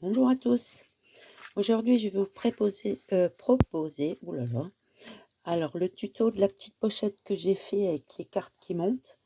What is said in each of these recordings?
Bonjour à tous. Aujourd'hui, je vais vous proposer, alors le tuto de la petite pochette que j'ai fait avec les cartes qui montent,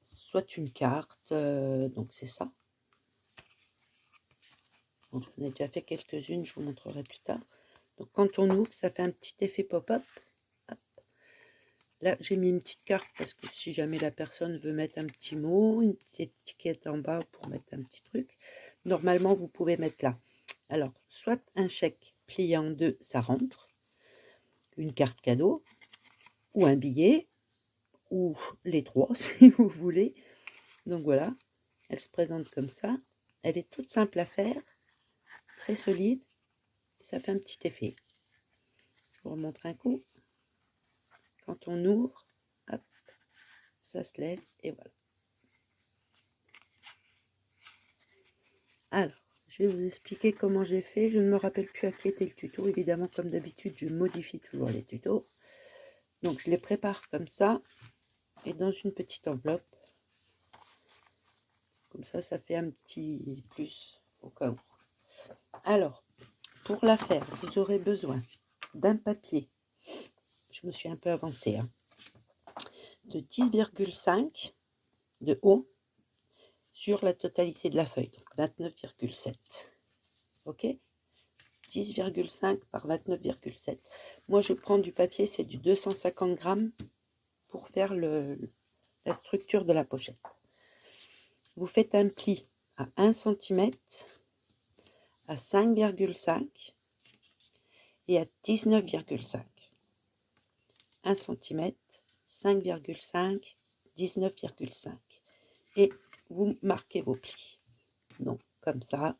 soit une carte, donc c'est ça. Bon, j'en ai déjà fait quelques-unes, je vous montrerai plus tard. Donc quand on ouvre, ça fait un petit effet pop-up. Là, j'ai mis une petite carte parce que si jamais la personne veut mettre un petit mot, une petite étiquette en bas pour mettre un petit truc, normalement, vous pouvez mettre là. Alors, soit un chèque plié en deux, ça rentre, une carte cadeau, ou un billet, ou les trois si vous voulez. Donc voilà, elle se présente comme ça. Elle est toute simple à faire, très solide, et ça fait un petit effet. Je vous remontre un coup. Quand on ouvre, hop, ça se lève, et voilà. Alors, je vais vous expliquer comment j'ai fait. Je ne me rappelle plus à qui était le tuto. Évidemment, comme d'habitude, je modifie toujours les tutos. Donc, je les prépare comme ça, et dans une petite enveloppe. Comme ça fait un petit plus au cas où. Alors, pour la faire, vous aurez besoin d'un papier. Je me suis un peu avancée, hein, de 10,5 de haut sur la totalité de la feuille, donc 29,7. Ok, 10,5 par 29,7. Moi, je prends du papier, c'est du 250 grammes pour faire la structure de la pochette. Vous faites un pli à 1 cm, à 5,5 et à 19,5. 1 cm, 5,5, 19,5. Et vous marquez vos plis. Donc, comme ça.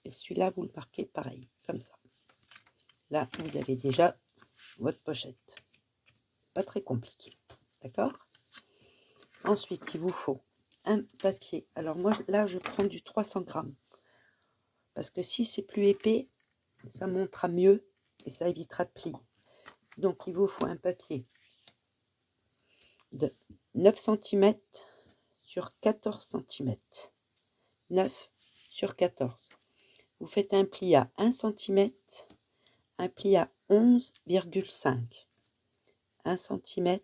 Et celui-là, vous le marquez pareil, comme ça. Là, vous avez déjà votre pochette. Pas très compliqué. D'accord? Ensuite, il vous faut un papier. Alors moi, là, je prends du 300 grammes. Parce que si c'est plus épais, ça montera mieux et ça évitera de plier. Donc, il vous faut un papier de 9 cm sur 14 cm. 9 sur 14. Vous faites un pli à 1 cm, un pli à 11,5. 1 cm,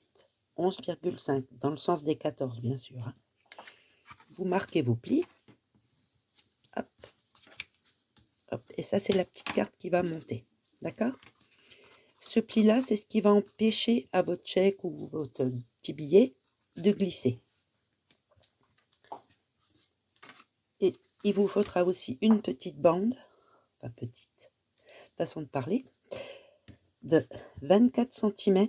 11,5, dans le sens des 14, bien sûr. Hein. Vous marquez vos plis. Hop, hop, et ça, c'est la petite carte qui va monter. D'accord? Ce pli-là, c'est ce qui va empêcher à votre chèque ou votre petit billet de glisser. Et il vous faudra aussi une petite bande, pas petite, façon de parler, de 24 cm.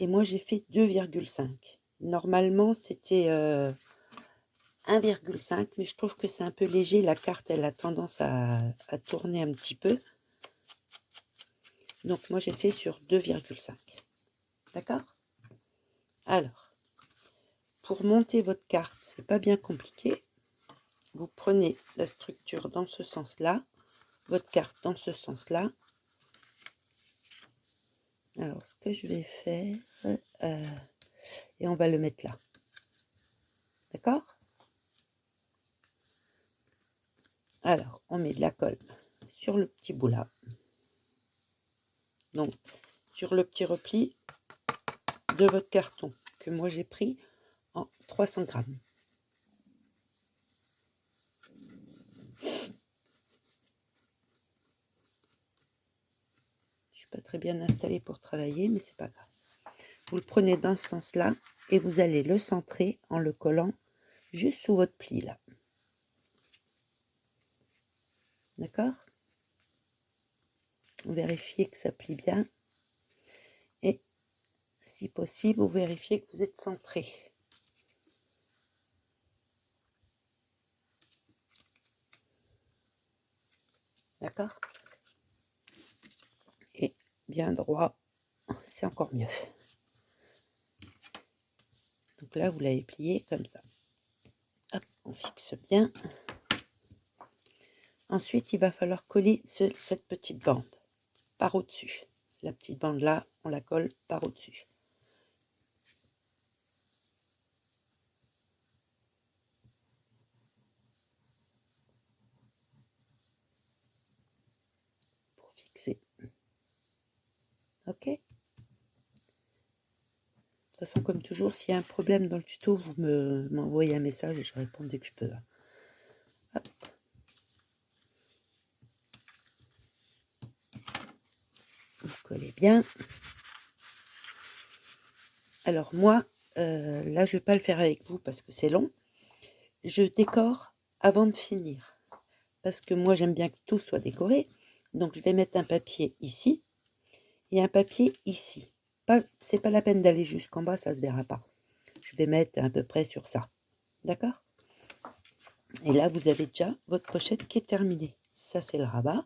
Et moi, j'ai fait 2,5. Normalement, c'était 1,5, mais je trouve que c'est un peu léger. La carte, elle a tendance à tourner un petit peu. Donc, moi, j'ai fait sur 2,5. D'accord? Alors, pour monter votre carte, c'est pas bien compliqué. Vous prenez la structure dans ce sens-là, votre carte dans ce sens-là. Alors, ce que je vais faire, et on va le mettre là. D'accord? Alors, on met de la colle sur le petit bout là. Donc, sur le petit repli de votre carton que moi j'ai pris en 300 grammes. Je suis pas très bien installée pour travailler, mais c'est pas grave. Vous le prenez dans ce sens-là et vous allez le centrer en le collant juste sous votre pli là. D'accord? Vérifiez que ça plie bien. Et si possible, vous vérifiez que vous êtes centré. D'accord? Et bien droit, c'est encore mieux. Donc là, vous l'avez plié comme ça. Hop, on fixe bien. Ensuite, il va falloir coller cette petite bande par au-dessus. La petite bande là, on la colle par au-dessus. fixer. Ok? De toute façon, comme toujours, s'il y a un problème dans le tuto, vous m'envoyez un message et je réponds dès que je peux. Hop. Vous collez bien. Alors moi, là, je ne vais pas le faire avec vous parce que c'est long. Je décore avant de finir. Parce que moi, j'aime bien que tout soit décoré. Donc, je vais mettre un papier ici et un papier ici. C'est pas la peine d'aller jusqu'en bas, ça se verra pas. Je vais mettre à peu près sur ça. D'accord? Et là, vous avez déjà votre pochette qui est terminée. Ça, c'est le rabat.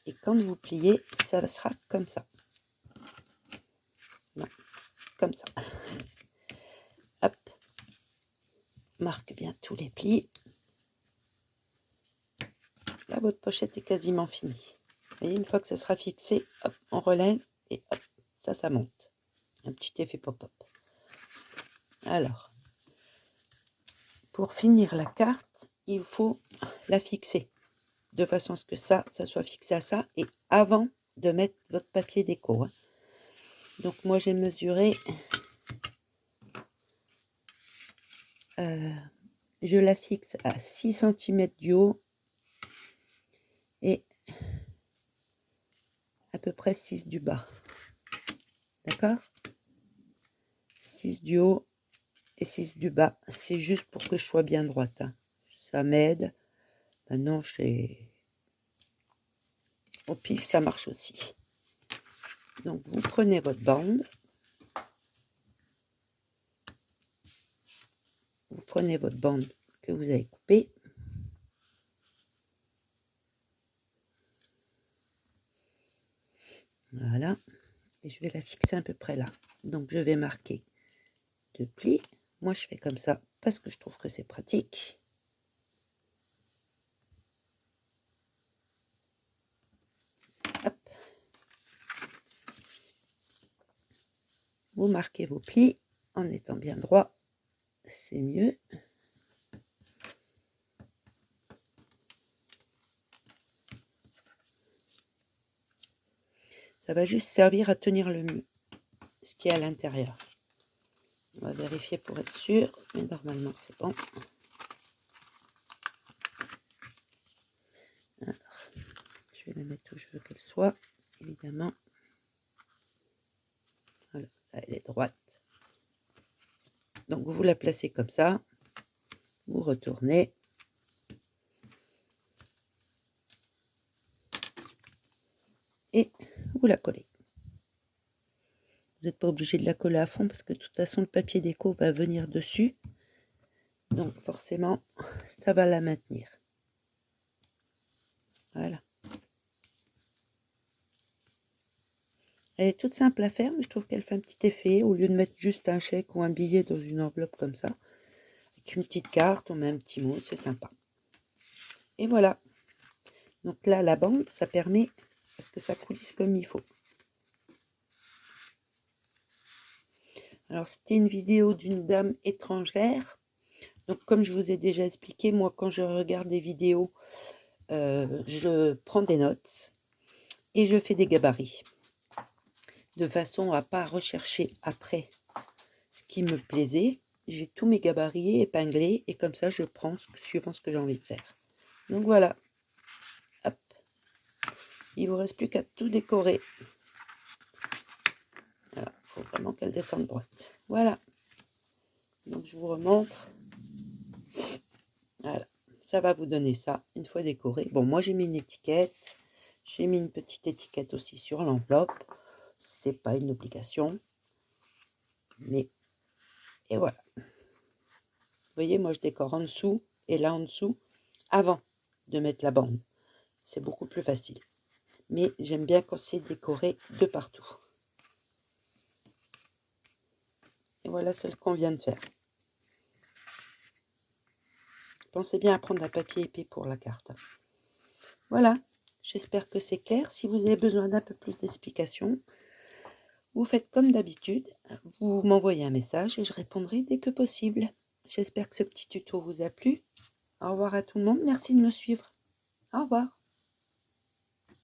Et quand vous pliez, ça sera comme ça. Non, comme ça. Hop. Marque bien tous les plis. Là, votre pochette est quasiment finie. Vous voyez, une fois que ça sera fixé, hop, on relève et hop, ça monte. Un petit effet pop-up. Alors, pour finir la carte, il faut la fixer de façon à ce que ça soit fixé à ça et avant de mettre votre papier déco. Donc moi j'ai mesuré, je la fixe à 6 cm du haut et à peu près 6 du bas. D'accord? 6 du haut et 6 du bas. C'est juste pour que je sois bien droite. Ça m'aide. Maintenant, au pif, ça marche aussi. Donc, vous prenez votre bande. Vous prenez votre bande que vous avez coupée. Voilà. Et je vais la fixer à peu près là. Donc, je vais marquer 2 plis. Moi, je fais comme ça parce que je trouve que c'est pratique. Hop. Vous marquez vos plis en étant bien droit. C'est mieux. Ça va juste servir à tenir ce qui est à l'intérieur. On va vérifier pour être sûr, mais normalement c'est bon. Alors, je vais la mettre où je veux qu'elle soit, évidemment. Voilà, là, elle est droite. Donc vous la placez comme ça, vous retournez. Et vous la collez. Vous n'êtes pas obligé de la coller à fond parce que de toute façon le papier déco va venir dessus. Donc forcément, ça va la maintenir. Voilà. Elle est toute simple à faire, mais je trouve qu'elle fait un petit effet. Au lieu de mettre juste un chèque ou un billet dans une enveloppe comme ça, avec une petite carte, on met un petit mot, c'est sympa. Et voilà. Donc là, la bande, ça permet à ce que ça coulisse comme il faut. Alors, c'était une vidéo d'une dame étrangère. Donc, comme je vous ai déjà expliqué, moi, quand je regarde des vidéos, je prends des notes et je fais des gabarits. De façon à ne pas rechercher après ce qui me plaisait. J'ai tous mes gabarits épinglés et comme ça, je prends suivant ce que j'ai envie de faire. Donc, voilà. Hop. Il ne vous reste plus qu'à tout décorer. Voilà, il faut vraiment qu'elle descende droite. Voilà. Donc, je vous remontre. Voilà. Ça va vous donner ça une fois décoré. Bon, moi, j'ai mis une étiquette. J'ai mis une petite étiquette aussi sur l'enveloppe. C'est pas une obligation. Mais, et voilà. Vous voyez, moi, je décore en dessous et là en dessous avant de mettre la bande. C'est beaucoup plus facile. Mais j'aime bien quand c'est décoré de partout. Et voilà celle qu'on vient de faire. Pensez bien à prendre un papier épais pour la carte. Voilà, j'espère que c'est clair. Si vous avez besoin d'un peu plus d'explications, vous faites comme d'habitude. Vous m'envoyez un message et je répondrai dès que possible. J'espère que ce petit tuto vous a plu. Au revoir à tout le monde. Merci de me suivre. Au revoir.